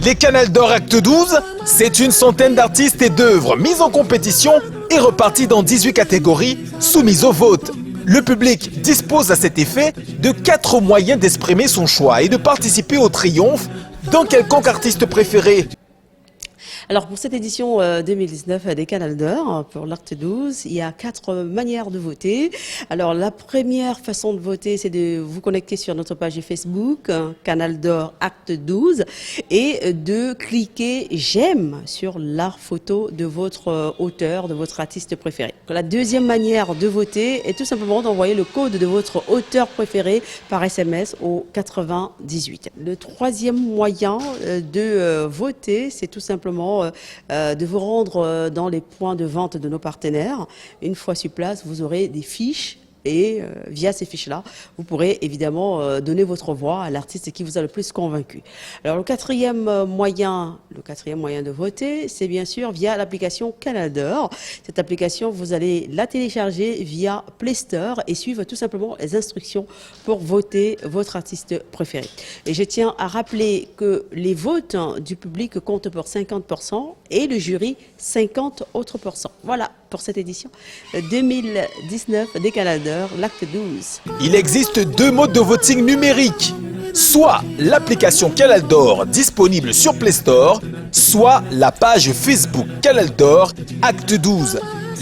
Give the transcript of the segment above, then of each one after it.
Les Canals d'Or Acte 12, c'est une centaine d'artistes et d'œuvres mises en compétition et reparties dans 18 catégories soumises au vote. Le public dispose à cet effet de 4 moyens d'exprimer son choix et de participer au triomphe d'un quelconque artiste préféré. Alors pour cette édition 2019 des Canals d'Or, pour l'Acte 12, il y a 4 manières de voter. Alors la première façon de voter, c'est de vous connecter sur notre page Facebook, Canals d'Or Acte 12, et de cliquer j'aime sur la photo de votre auteur, de votre artiste préféré. La deuxième manière de voter est tout simplement d'envoyer le code de votre auteur préféré par SMS au 98. Le troisième moyen de voter, c'est tout simplement de vous rendre dans les points de vente de nos partenaires. Une fois sur place, vous aurez des fiches et via ces fiches-là, vous pourrez évidemment donner votre voix à l'artiste qui vous a le plus convaincu. Alors le quatrième moyen de voter, c'est bien sûr via l'application Canals d'Or. Cette application, vous allez la télécharger via Play Store et suivre tout simplement les instructions pour voter votre artiste préféré. Et je tiens à rappeler que les votes du public comptent pour 50% et le jury 50 autres %. Voilà pour cette édition 2019 des Canals d'Or, l'Acte 12. Il existe 2 modes de voting numériques. Soit l'application Canals d'Or disponible sur Play Store, soit la page Facebook Canals d'Or Acte 12.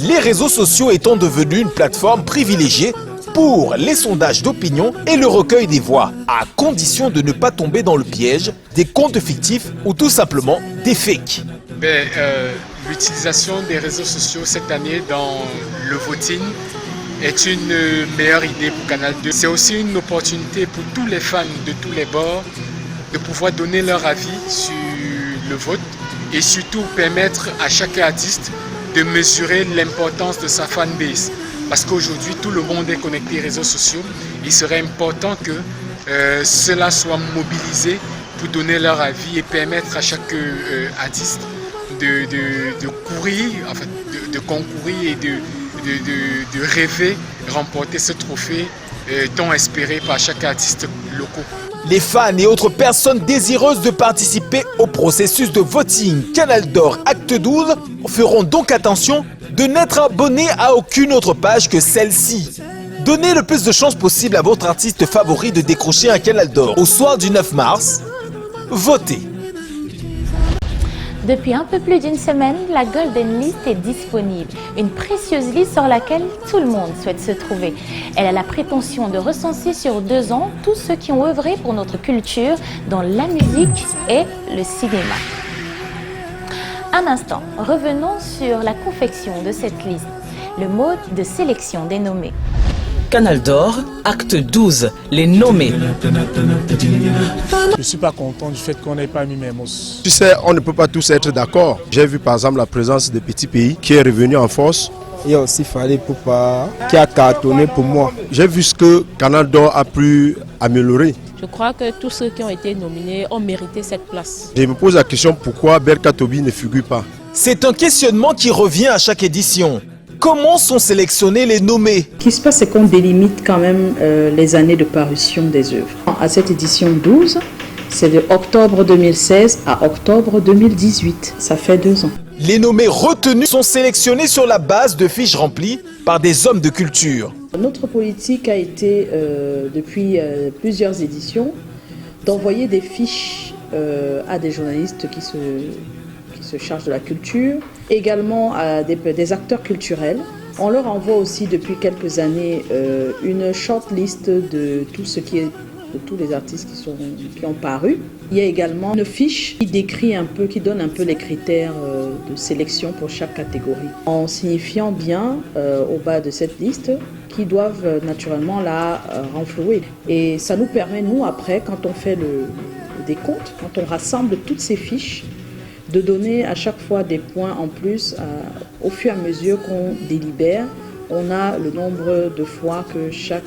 Les réseaux sociaux étant devenus une plateforme privilégiée pour les sondages d'opinion et le recueil des voix, à condition de ne pas tomber dans le piège des comptes fictifs ou tout simplement des fakes. L'utilisation des réseaux sociaux cette année dans le voting est une meilleure idée pour Canal 2. C'est aussi une opportunité pour tous les fans de tous les bords de pouvoir donner leur avis sur le vote et surtout permettre à chaque artiste de mesurer l'importance de sa fanbase. Parce qu'aujourd'hui, tout le monde est connecté aux réseaux sociaux. Il serait important que cela soit mobilisé pour donner leur avis et permettre à chaque artiste de courir, en fait, de concourir et de rêver remporter ce trophée tant espéré par chaque artiste local. Les fans et autres personnes désireuses de participer au processus de voting Canals d'Or Acte 12 feront donc attention de n'être abonnés à aucune autre page que celle-ci. Donnez le plus de chances possible à votre artiste favori de décrocher un Canal d'Or. Au soir du 9 mars, votez. Depuis un peu plus d'une semaine, la Golden List est disponible. Une précieuse liste sur laquelle tout le monde souhaite se trouver. Elle a la prétention de recenser sur 2 ans tous ceux qui ont œuvré pour notre culture dans la musique et le cinéma. Un instant, revenons sur la confection de cette liste. Le mode de sélection des nommés. Canals d'Or, Acte 12, les nommés. Je ne suis pas content du fait qu'on n'ait pas mis mes mots. Tu sais, on ne peut pas tous être d'accord. J'ai vu par exemple la présence de petits pays qui est revenu en force. Il y a aussi Fally Ipupa qui a cartonné pour moi. J'ai vu ce que Canals d'Or a pu améliorer. Je crois que tous ceux qui ont été nominés ont mérité cette place. Je me pose la question pourquoi Berka Toby ne figure pas. C'est un questionnement qui revient à chaque édition. Comment sont sélectionnés les nommés? Ce qui se passe, c'est qu'on délimite quand même les années de parution des œuvres. À cette édition 12, c'est de octobre 2016 à octobre 2018. Ça fait 2 ans. Les nommés retenus sont sélectionnés sur la base de fiches remplies par des hommes de culture. Notre politique a été, depuis plusieurs éditions, d'envoyer des fiches à des journalistes qui se chargent de la culture, également à des acteurs culturels. On leur envoie aussi depuis quelques années une shortlist de tous les artistes qui ont paru. Il y a également une fiche qui donne un peu les critères de sélection pour chaque catégorie, en signifiant bien au bas de cette liste qui doivent naturellement la renflouer. Et ça nous permet, nous, après, quand on fait le décompte, quand on rassemble toutes ces fiches, de donner à chaque fois des points en plus au fur et à mesure qu'on délibère. On a le nombre de fois que chaque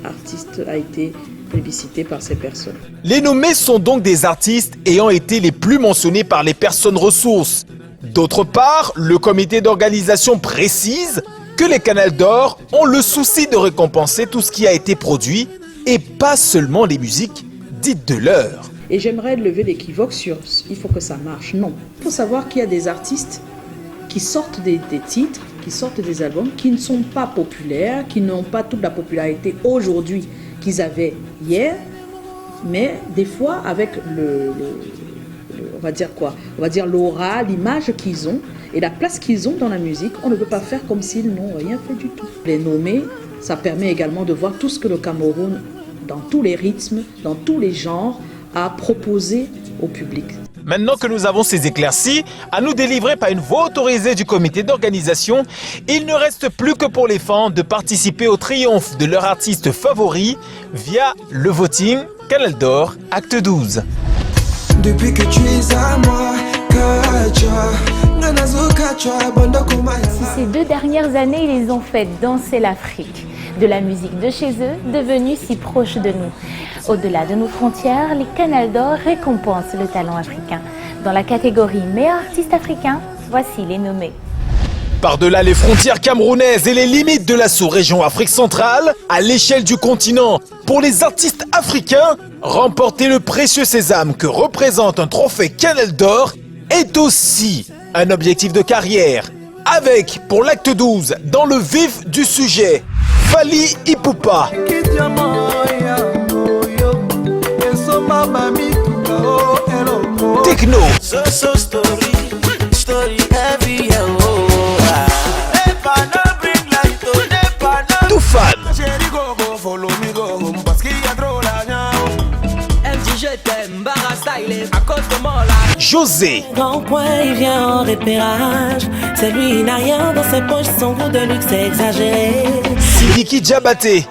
artiste a été plébiscité par ces personnes. Les nommés sont donc des artistes ayant été les plus mentionnés par les personnes ressources. D'autre part, le comité d'organisation précise que les Canals d'Or ont le souci de récompenser tout ce qui a été produit et pas seulement les musiques dites de l'heure. Et j'aimerais lever l'équivoque sur « il faut que ça marche ». Non. Il faut savoir qu'il y a des artistes qui sortent des titres, qui sortent des albums, qui ne sont pas populaires, qui n'ont pas toute la popularité aujourd'hui qu'ils avaient hier, mais des fois avec on va dire quoi ? On va dire l'aura, l'image qu'ils ont et la place qu'ils ont dans la musique, on ne peut pas faire comme s'ils n'ont rien fait du tout. Les nommer, ça permet également de voir tout ce que le Cameroun, dans tous les rythmes, dans tous les genres, a proposé au public. Maintenant que nous avons ces éclaircies, à nous délivrer par une voix autorisée du comité d'organisation, il ne reste plus que pour les fans de participer au triomphe de leur artiste favori via le voting Canal d'Or Acte 12. Depuis que tu es à moi, Ces 2 dernières années, ils ont fait danser l'Afrique. De la musique de chez eux, devenue si proche de nous. Au-delà de nos frontières, les Canal d'Or récompensent le talent africain. Dans la catégorie meilleur artiste africain, voici les nommés. Par-delà les frontières camerounaises et les limites de la sous-région Afrique centrale, à l'échelle du continent, pour les artistes africains, remporter le précieux sésame que représente un trophée Canal d'Or est aussi un objectif de carrière. Avec, pour l'acte 12, dans le vif du sujet, Fally Ipupa. Techno. Toufan. José. Rond-point, il vient en repérage. Celui n'a rien dans ses poches, son goût de luxe est exagéré. Sidiki Diabaté.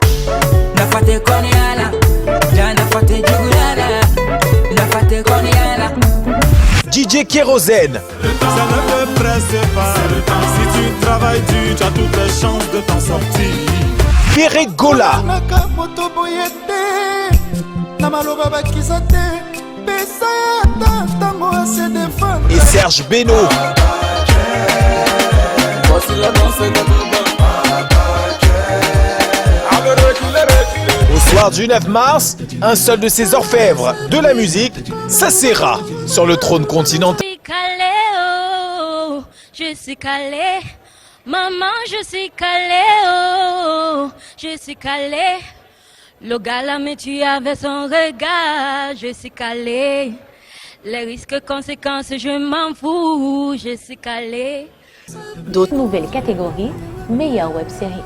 DJ Kérosène. Ça ne te presse pas. Si tu travailles dur, tu as toutes les chances de t'en sortir. Péré Gola. Et Serge Beno. Au soir du 9 mars, un seul de ces orfèvres de la musique s'assiera sur le trône continental. Je suis calé, maman, je suis calé, oh, je suis calé. Le gars là me tue avec son regard, je suis calé. Les risques, conséquences, je m'en fous, je suis calé. D'autres nouvelles catégories, meilleure web-série.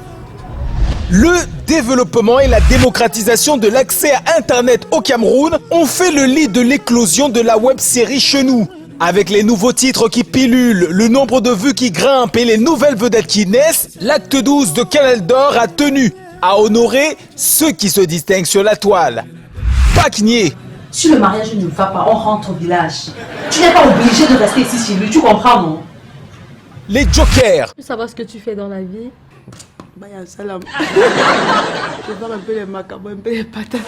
Le développement et la démocratisation de l'accès à Internet au Cameroun ont fait le lit de l'éclosion de la web-série chez nous. Avec les nouveaux titres qui pilulent, le nombre de vues qui grimpe et les nouvelles vedettes qui naissent, l'acte 12 de Canal d'Or a tenu à honorer ceux qui se distinguent sur la toile. Pacnier. Si le mariage ne va pas, on rentre au village. Tu n'es pas obligé de rester ici chez lui, tu comprends, non? Les jokers. Tu veux savoir ce que tu fais dans la vie? Salam. Je vais voir un peu les macabres, un peu les patates.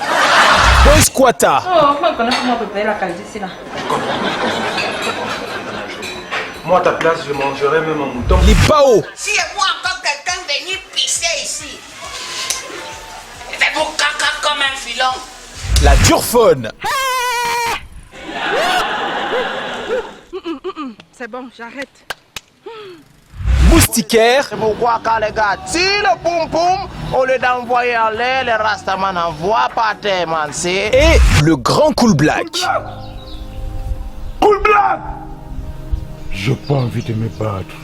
Boy Squatta. Oh, moi, je connais comment préparer la qualité ici, là. Moi, à ta place, je mangerai même un mouton. Les Bao. Si je vois encore quelqu'un venir pisser ici, je vais vous caca comme un filon. La Durphone. C'est bon, j'arrête. Moustiquaire. C'est pourquoi quand les gars tirent le poum poum, au lieu d'envoyer en l'air, les rastaman envoient par terre, man. Et le grand Cool Black. Cool Black. J'ai pas envie de me battre.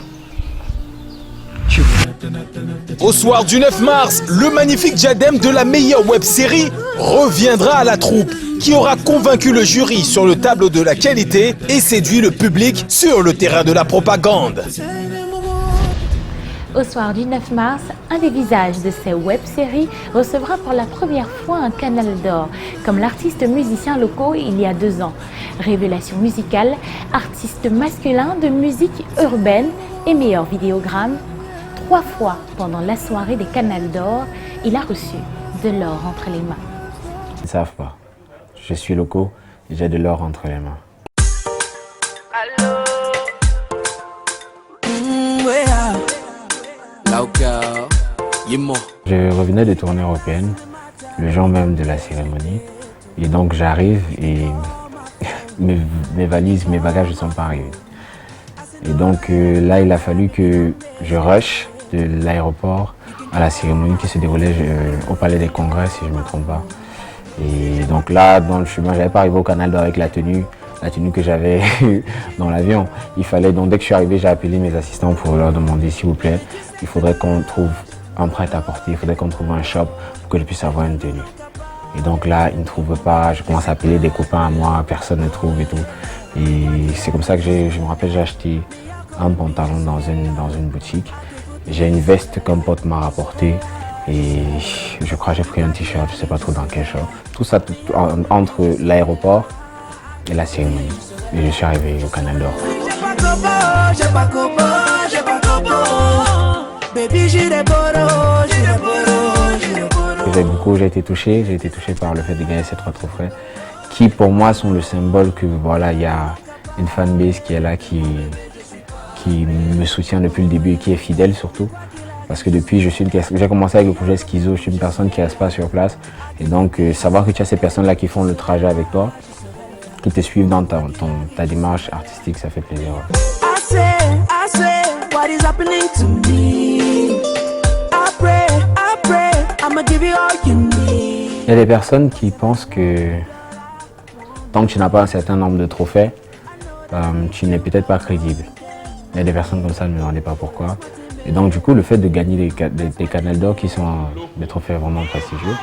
Au soir du 9 mars, le magnifique diadème de la meilleure web-série reviendra à la troupe, qui aura convaincu le jury sur le tableau de la qualité et séduit le public sur le terrain de la propagande. Au soir du 9 mars, un des visages de ces web-séries recevra pour la première fois un Canal d'Or, comme l'artiste musicien locaux il y a 2 ans. Révélation musicale, artiste masculin de musique urbaine et meilleur vidéogramme. 3 fois pendant la soirée des Canal d'Or, il a reçu de l'or entre les mains. Ils ne savent pas. Je suis locaux et j'ai de l'or entre les mains. Je revenais de tournée européenne, le jour même de la cérémonie. Et donc j'arrive et mes valises, mes bagages ne sont pas arrivés. Et donc là, il a fallu que je rush de l'aéroport à la cérémonie qui se déroulait au Palais des Congrès, si je ne me trompe pas. Et donc là, dans le chemin, je n'avais pas arrivé au Canal d'Or avec la tenue que j'avais dans l'avion. Il fallait donc, dès que je suis arrivé, j'ai appelé mes assistants pour leur demander, s'il vous plaît, il faudrait qu'on trouve un prêt-à-porter, il faudrait qu'on trouve un shop pour que je puisse avoir une tenue. Et donc là, ils ne trouvent pas, je commence à appeler des copains à moi, personne ne trouve et tout. Et c'est comme ça que je me rappelle, j'ai acheté un pantalon dans une boutique. J'ai une veste qu'un pote m'a rapportée et je crois que j'ai pris un t-shirt, je ne sais pas trop dans quel shop. Tout ça entre l'aéroport et la cérémonie. Et je suis arrivé au Canal d'Or. J'ai été touché par le fait de gagner ces 3 trophées qui pour moi sont le symbole que voilà, il y a une fanbase qui est là, qui me soutient depuis le début et qui est fidèle surtout. Parce que depuis, j'ai commencé avec le projet Schizo, je suis une personne qui ne reste pas sur place. Et donc, savoir que tu as ces personnes-là qui font le trajet avec toi, qui te suivent dans ta démarche artistique, ça fait plaisir. Il y a des personnes qui pensent que tant que tu n'as pas un certain nombre de trophées, tu n'es peut-être pas crédible. Il y a des personnes comme ça, ne me demandez pas pourquoi. Et donc du coup, le fait de gagner des Canal d'Or qui sont des trophées vraiment prestigieux,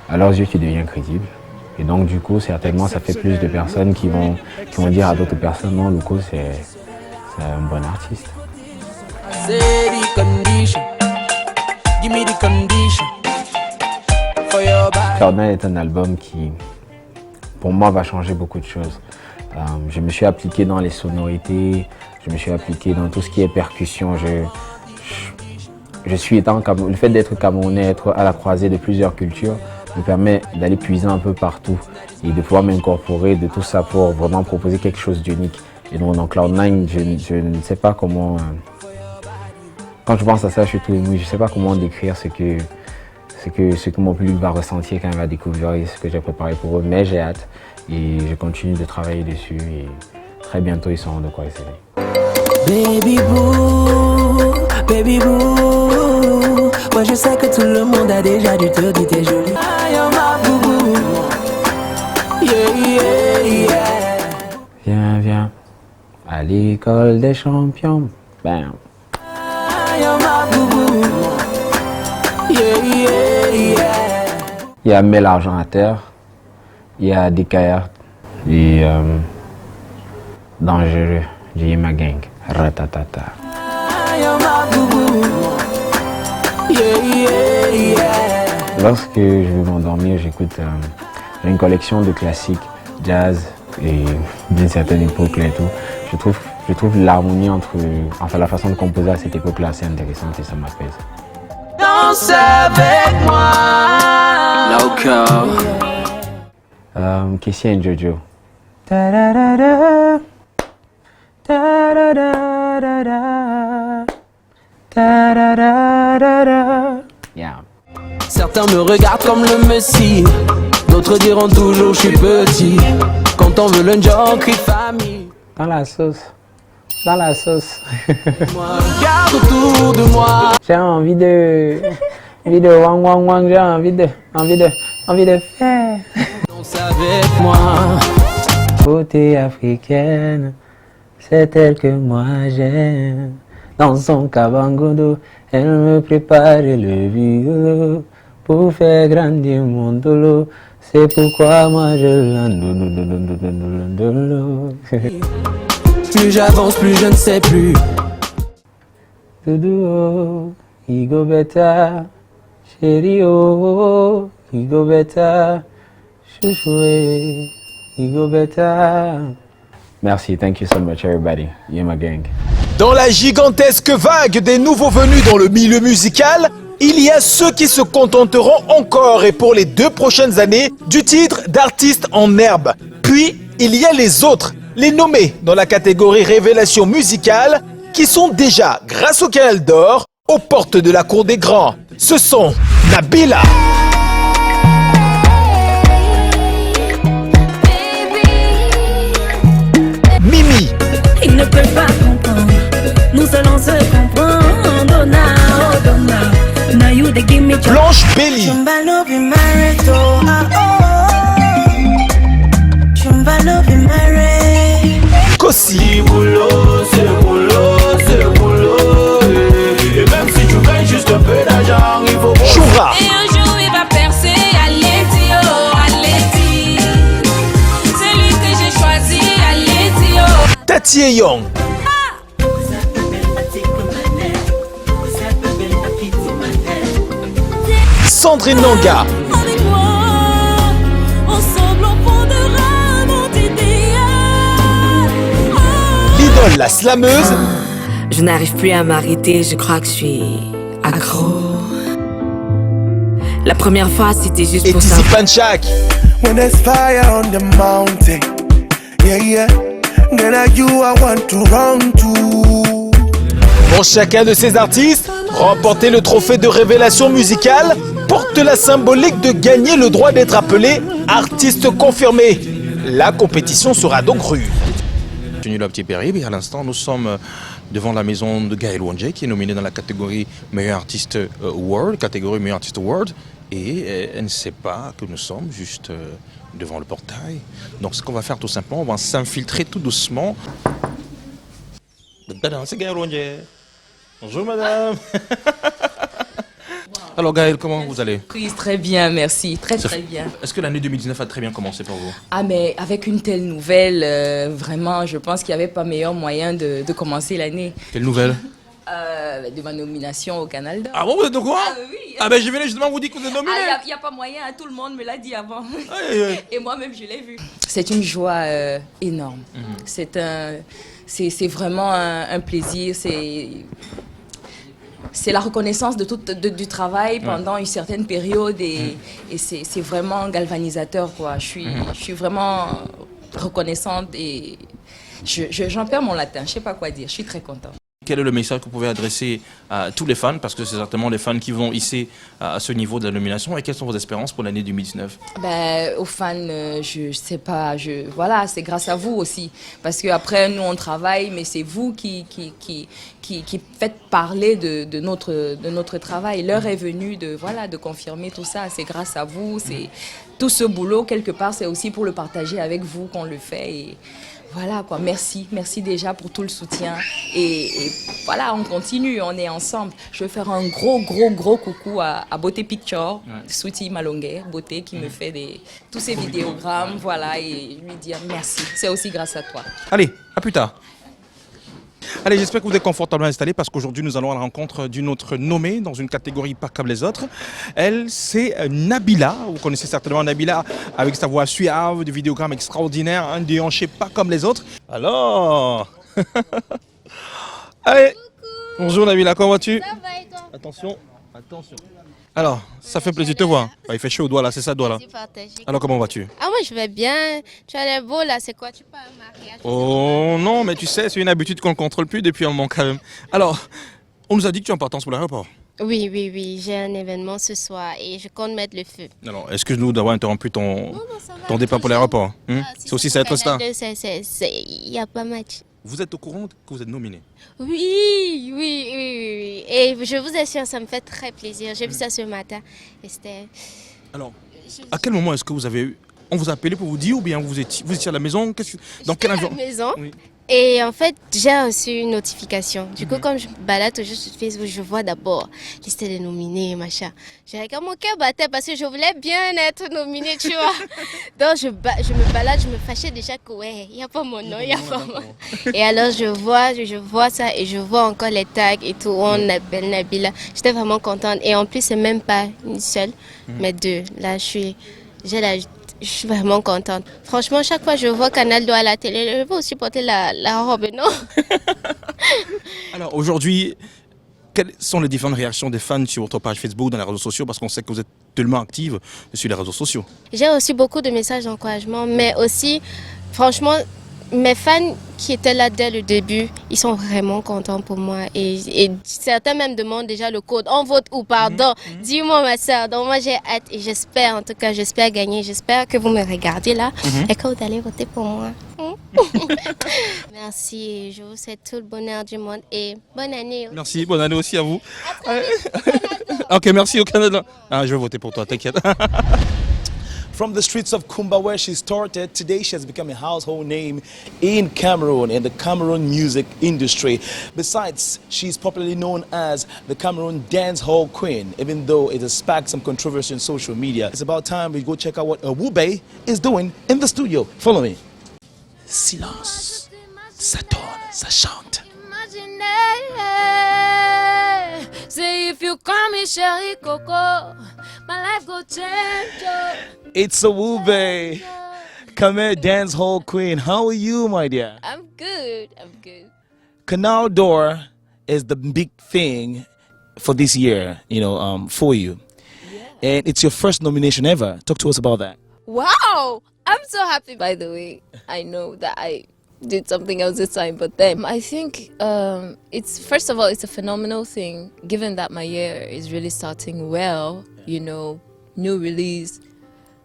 à leurs yeux, tu deviens crédible. Et donc du coup, certainement, ça fait plus de personnes qui vont dire à d'autres personnes, non, Loco, c'est un bon artiste. Cloud9 est un album qui, pour moi, va changer beaucoup de choses. Je me suis appliqué dans les sonorités, je me suis appliqué dans tout ce qui est percussion. Le fait d'être camerounais, être à la croisée de plusieurs cultures, me permet d'aller puiser un peu partout et de pouvoir m'incorporer de tout ça pour vraiment proposer quelque chose d'unique. Et donc dans Cloud9, je ne sais pas comment... Quand je pense à ça, je suis tout ému. Je ne sais pas comment décrire ce que mon public va ressentir quand il va découvrir ce que j'ai préparé pour eux, mais j'ai hâte et je continue de travailler dessus et très bientôt ils sauront de quoi il s'agit. Baby boo, moi je sais que tout le monde a déjà dû te dire t'es jolie. I am my boo, yeah. Viens, viens, à l'école des champions, bam. I am my boo, yeah. Il y a Mets l'argent à terre, il y a DKR et Dangereux, j'ai ma gang, ratatata. Lorsque je veux m'endormir, j'écoute une collection de classiques, jazz et d'une certaine époque là et tout. Je trouve l'harmonie entre la façon de composer à cette époque-là assez intéressante et ça m'apaise. Danse avec moi. Loco. Kessie et Jojo. Yeah. Certains me regardent comme le messie, d'autres diront toujours je suis petit. Quand on veut le genre, crie famille. Dans la sauce. Regarde autour de moi. J'ai envie de wang wang wang, j'ai envie de faire. Danse avec moi. Beauté africaine, c'est elle que moi j'aime. Dans son cabangodo, elle me prépare le violon pour faire grandir mon dolo. C'est pourquoi moi je l'andolo. Plus j'avance, plus je ne sais plus. Doudou, il go better. Chérie, oh, il go better. Chouchoué, il go better. Merci, thank you so much everybody. You're my gang. Dans la gigantesque vague des nouveaux venus dans le milieu musical, il y a ceux qui se contenteront encore et pour les 2 prochaines années du titre d'artiste en herbe. Puis, il y a les autres, les nommés dans la catégorie révélation musicale, qui sont déjà, grâce au Canal d'Or, aux portes de la cour des grands. Ce sont Nabila, Belly, Kossi, Et même si tu gagnes juste un peu d'argent, il faut Choura, Et un jour il va percer, allez-y, oh, allez-y. C'est lui que j'ai choisi, allez-y, oh. Tati et Young, Sandrine Nanga, Avec moi, ensemble on fondera mon idéal. l'idole la slameuse, Je n'arrive plus à m'arrêter, je crois que je suis accro. La première fois, c'était juste et pour Tizi ça. Panchak. When there's fire on the mountain, yeah, yeah, then you I want to run to. Pour chacun de ces artistes, remporter le trophée de révélation musicale porte la symbolique de gagner le droit d'être appelé artiste confirmé. La compétition sera donc rude. Tenu le petit périple et à l'instant nous sommes devant la maison de Gaël Wonje qui est nominée dans la catégorie meilleur artiste world, catégorie meilleur artiste world, et elle ne sait pas que nous sommes juste devant le portail. Donc ce qu'on va faire tout simplement, on va s'infiltrer tout doucement. C'est Gaël Wonje. Bonjour madame. Alors Gaël, comment vous allez? Très bien, merci. Très bien. Est-ce que l'année 2019 a très bien commencé pour vous? Ah, mais avec une telle nouvelle, vraiment, je pense qu'il n'y avait pas meilleur moyen de commencer l'année. Quelle nouvelle? De ma nomination au Canal d'Or. Ah bon, vous êtes au courant? Oui. Ah ben je venais justement vous dire que vous êtes nominé. Il n'y a pas moyen, tout le monde me l'a dit avant. Aïe. Et moi-même, je l'ai vu. C'est une joie énorme. C'est vraiment un plaisir. C'est la reconnaissance du travail pendant une certaine période et c'est vraiment galvanisateur, quoi. Je suis vraiment reconnaissante et j'en perds mon latin, je sais pas quoi dire, je suis très contente. Quel est le message que vous pouvez adresser à tous les fans, parce que c'est certainement les fans qui vont hisser à ce niveau de la nomination, et quelles sont vos espérances pour l'année 2019? Aux fans, je sais pas, voilà, c'est grâce à vous aussi, parce qu'après nous on travaille, mais c'est vous qui faites parler de notre travail. L'heure est venue de confirmer tout ça, c'est grâce à vous, c'est tout ce boulot quelque part, c'est aussi pour le partager avec vous qu'on le fait. Et voilà quoi, merci déjà pour tout le soutien et voilà, on continue, on est ensemble. Je veux faire un gros coucou à Beauté Picture, Souti Malonguer, Beauté qui me fait tous ces vidéogrammes, voilà, et lui dire merci, c'est aussi grâce à toi. Allez, à plus tard. Allez, j'espère que vous êtes confortablement installés parce qu'aujourd'hui nous allons à la rencontre d'une autre nommée dans une catégorie pas comme les autres. Elle, c'est Nabila. Vous connaissez certainement Nabila avec sa voix suave, des vidéogrammes extraordinaires, un déhanché pas comme les autres. Alors allez. Bonjour Nabila, comment vas-tu? Ça va et toi? Attention. Alors, ça fait plaisir de te voir. Il fait chaud au doigt là, c'est ça le doigt là. Alors comment vas-tu? Ah moi je vais bien, tu as l'air beau là, c'est quoi, tu pars à un mariage? Oh non, mais tu sais, c'est une habitude qu'on ne contrôle plus depuis un moment quand même. Alors, on nous a dit que tu es en partance pour l'aéroport. Oui, j'ai un événement ce soir et je compte mettre le feu. Alors, excuse-nous d'avoir interrompu ton départ pour l'aéroport. C'est aussi ça être star. Il n'y a pas match. Vous êtes au courant que vous êtes nominé? Oui. Et je vous assure, ça me fait très plaisir. J'ai vu ça ce matin. Et c'était... Alors, à quel moment est-ce que vous avez eu... On vous a appelé pour vous dire ou bien vous étiez à la maison? Dans quel environnement? À la maison. Oui. Et en fait, j'ai reçu une notification. Du coup, comme je balade toujours sur Facebook, je vois d'abord liste des nominés, machin. J'ai regardé mon cœur battait parce que je voulais bien être nominée, tu vois. Donc, je me balade, je me fâchais déjà que, ouais, il n'y a pas mon nom, il n'y a pas mon nom. Et alors, je vois ça et je vois encore les tags et tout. On appelle Nabila. J'étais vraiment contente. Et en plus, c'est même pas une seule, mais deux. Là, je suis vraiment contente. Franchement, chaque fois que je vois Canal d'Or à la télé, je veux aussi porter la robe, non? Alors aujourd'hui, quelles sont les différentes réactions des fans sur votre page Facebook, dans les réseaux sociaux? Parce qu'on sait que vous êtes tellement active sur les réseaux sociaux. J'ai reçu beaucoup de messages d'encouragement, mais aussi, franchement, mes fans qui étaient là dès le début, ils sont vraiment contents pour moi. Et certains même demandent déjà le code. On vote où, pardon? Dis-moi, ma soeur. Donc moi, j'ai hâte et j'espère, en tout cas, j'espère gagner. J'espère que vous me regardez là et que vous allez voter pour moi. Merci. Je vous souhaite tout le bonheur du monde et bonne année. Merci, bonne année aussi à vous. Ok, merci au Canada. Ah, je vais voter pour toi, t'inquiète. From the streets of Kumba where she started, today she has become a household name in Cameroon and the Cameroon music industry. Besides, she's popularly known as the Cameroon dance hall queen, even though it has sparked some controversy on social media. It's about time we go check out what Awube is doing in the studio. Follow me. Silence. Ça tourne, ça chante. Say if you call me Sherry Coco, my life go change. It's Awube, Khmer dance hall queen. How are you, my dear? I'm good. I'm good. Canal d'Or is the big thing for this year, for you. And it's your first nomination ever. Talk to us about that. Wow! I'm so happy, by the way. I know that I did something else this time, but then I think it's, first of all, it's a phenomenal thing, given that my year is really starting well, new release,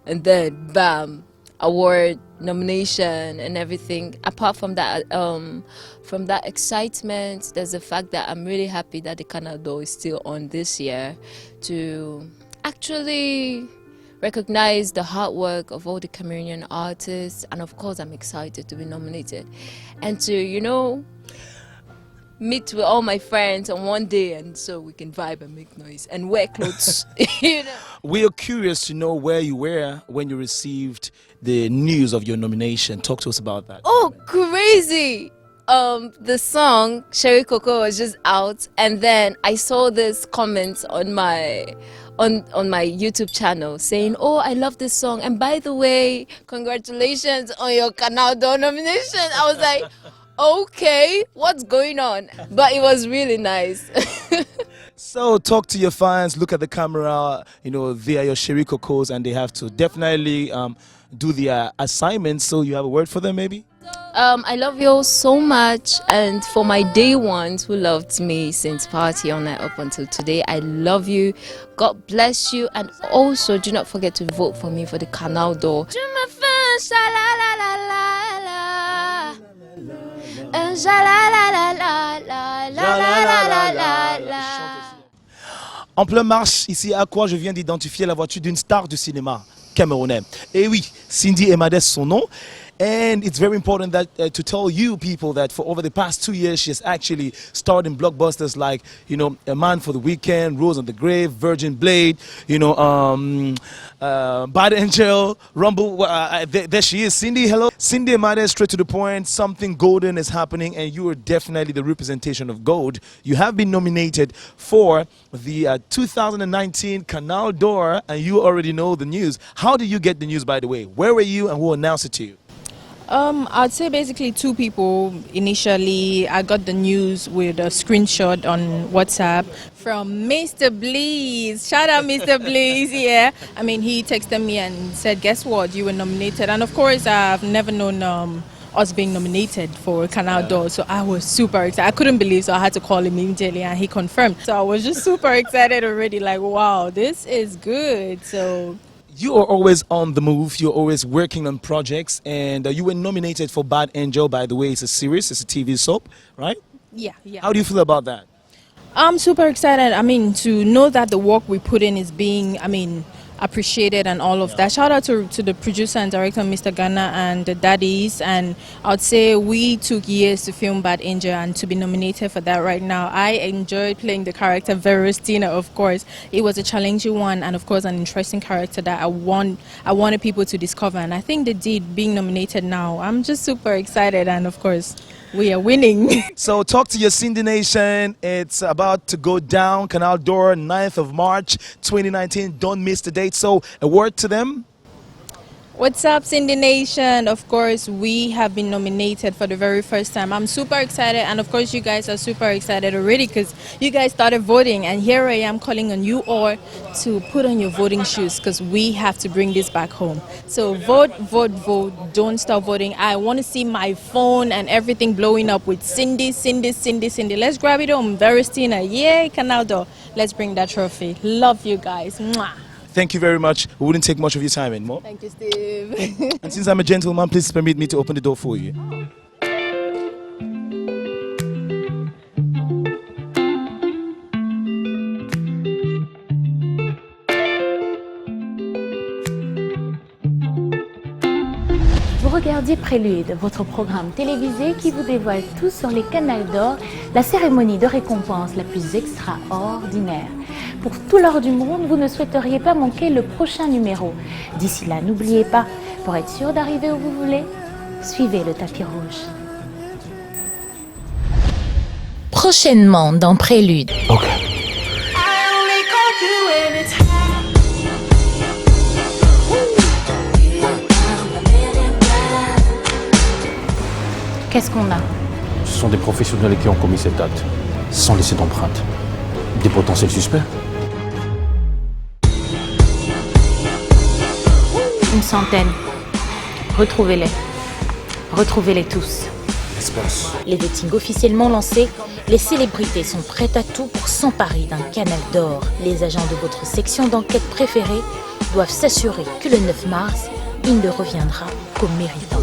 and then bam, award, nomination, and everything. Apart from that excitement, there's the fact that I'm really happy that the Canal d'Or is still on this year to actually recognize the hard work of all the Cameroonian artists, and of course I'm excited to be nominated and to meet with all my friends on one day, and so we can vibe and make noise and wear clothes. We are curious to know where you were when you received the news of your nomination. Talk to us about that. Oh, crazy! The song Sherry Coco was just out, and then I saw this comments on my YouTube channel saying, "Oh, I love this song, and by the way, congratulations on your Canal d'Or nomination." I was like, okay, what's going on? But it was really nice. So talk to your fans, look at the camera, they are your Sherry Cocos and they have to definitely do their assignments. So you have a word for them maybe? I love you all so much, and for my day ones who loved me since Party All Night up until today, I love you. God bless you, and also do not forget to vote for me for the Canal d'Or. En plein marche, ici à quoi je viens d'identifier la voiture d'une star du cinéma camerounais. Et oui, Cindy Emades son nom. And it's very important that to tell you people that for over the past 2 years, she has actually starred in blockbusters like, A Man for the Weekend, Rose on the Grave, Virgin Blade, Bad Angel, Rumble. There she is. Cindy, hello. Cindy Emades, straight to the point. Something golden is happening, and you are definitely the representation of gold. You have been nominated for the 2019 Canal d'Or, and you already know the news. How did you get the news, by the way? Where were you, and who announced it to you? I'd say basically two people. Initially, I got the news with a screenshot on WhatsApp from Mr. Bleeze. Shout out Mr. Bleeze, yeah. I mean, he texted me and said, guess what, you were nominated. And of course, I've never known us being nominated for Canal d'Or, so I was super excited. I couldn't believe, so I had to call him immediately and he confirmed. So I was just super excited already, like, wow, this is good. So you are always on the move. You're always working on projects, and you were nominated for Bad Angel, by the way. It's a series, it's a TV soap, right? Yeah. How do you feel about that? I'm super excited. I mean, to know that the work we put in is being, appreciated and all of that. Shout out to the producer and director, Mr. Ghana, and the daddies. And I'd say we took years to film Bad Angel, and to be nominated for that right now. I enjoyed playing the character Veristina, of course. It was a challenging one, and of course an interesting character that I wanted people to discover, and I think they did. Being nominated now, I'm just super excited, and of course we are winning. So talk to your Cindy Nation. It's about to go down. Canal d'Or, 9th of March 2019. Don't miss the date. So a word to them. What's up, Cindy Nation? Of course, we have been nominated for the very first time. I'm super excited, and of course, you guys are super excited already because you guys started voting, and here I am calling on you all to put on your voting shoes because we have to bring this back home. So vote, vote, vote. Don't stop voting. I want to see my phone and everything blowing up with Cindy, Cindy, Cindy, Cindy. Let's grab it home. Veristina, yay, Canaldo. Let's bring that trophy. Love you guys. Mwah. Thank you very much. We wouldn't take much of your time anymore. Thank you, Steve. And since I'm a gentleman, please permit me to open the door for you. Vous regardiez Prélude, votre programme télévisé qui vous dévoile tout sur les canals d'or, la cérémonie de récompense la plus extraordinaire. Pour tout l'or du monde, vous ne souhaiteriez pas manquer le prochain numéro. D'ici là, n'oubliez pas, pour être sûr d'arriver où vous voulez, suivez le tapis rouge. Prochainement dans Prélude. Ok. Qu'est-ce qu'on a? Ce sont des professionnels qui ont commis cet acte, sans laisser d'empreinte. Des potentiels suspects. Une centaine. Retrouvez-les. Retrouvez-les tous. L'espace. Les votings officiellement lancés, les célébrités sont prêtes à tout pour s'emparer d'un canal d'or. Les agents de votre section d'enquête préférée doivent s'assurer que le 9 mars, il ne reviendra qu'aux méritants.